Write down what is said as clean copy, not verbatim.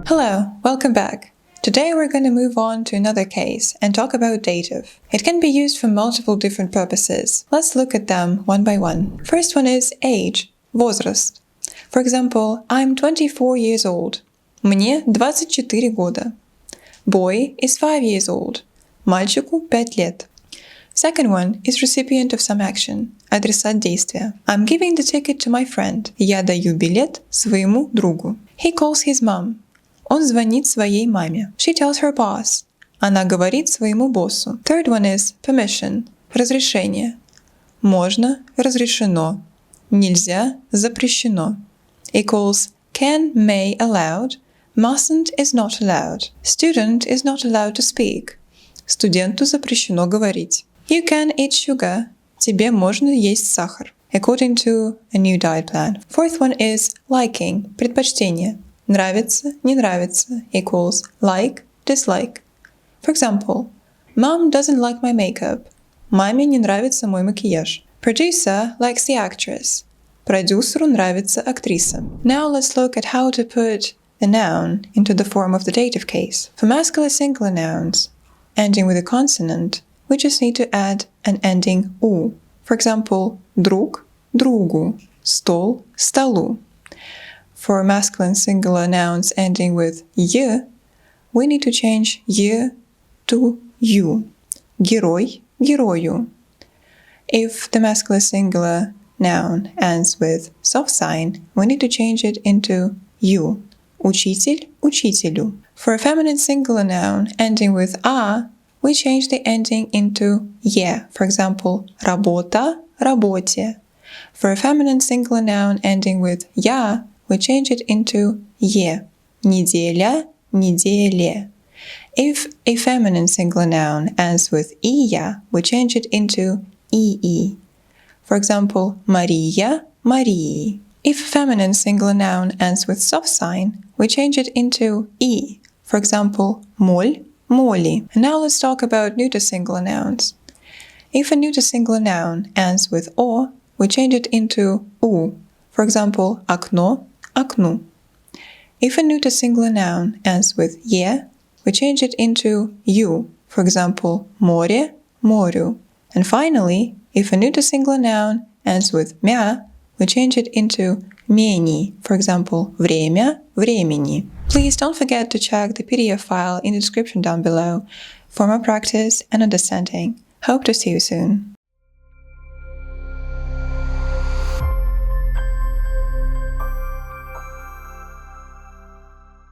Hello, welcome back. Today we're going to move on to another case and talk about dative. It can be used for multiple different purposes. Let's look at them one by one. First one is age, возраст. For example, I'm 24 years old. Мне 24 года. Boy is 5 years old. Мальчику 5 лет. Second one is recipient of some action, адресат действия. I'm giving the ticket to my friend. Я даю билет своему другу. He calls his mom. Он звонит своей маме. She tells her boss. Она говорит своему боссу. Third one is permission, разрешение. Можно, разрешено. Нельзя, запрещено. Equals can, may, allowed. Mustn't is not allowed. Student is not allowed to speak. Студенту запрещено говорить. You can eat sugar. Тебе можно есть сахар. According to a new diet plan. Fourth one is liking, предпочтение. Нравится, не нравится equals like, dislike. For example, Mom doesn't like my makeup. Маме не нравится мой макияж. Producer likes the actress. Продюсеру нравится актриса. Now let's look at how to put a noun into the form of the dative case. For masculine singular nouns ending with a consonant, we just need to add an ending u. For example, друг, другу, стол, столу. For masculine singular nouns ending with y, we need to change y to you. Герой, герою. If the masculine singular noun ends with soft sign, we need to change it into you. Учитель, учителю. For a feminine singular noun ending with a, we change the ending into ye. For example, работа, работе. For a feminine singular noun ending with я, we change it into ye. Неделя, неделе. If a feminine singular noun ends with iya, we change it into ii. For example, Maria, Марии. If a feminine singular noun ends with soft sign, we change it into e. For example, моль, моли. And now let's talk about neuter singular nouns. If a neuter singular noun ends with o, we change it into u. For example, окно, окну. If a neuter singular noun ends with ye, we change it into you. For example, море, морю. And finally, if a neuter singular noun ends with мя, we change it into мени. For example, время, времени. Please don't forget to check the PDF file in the description down below for more practice and understanding. Hope to see you soon.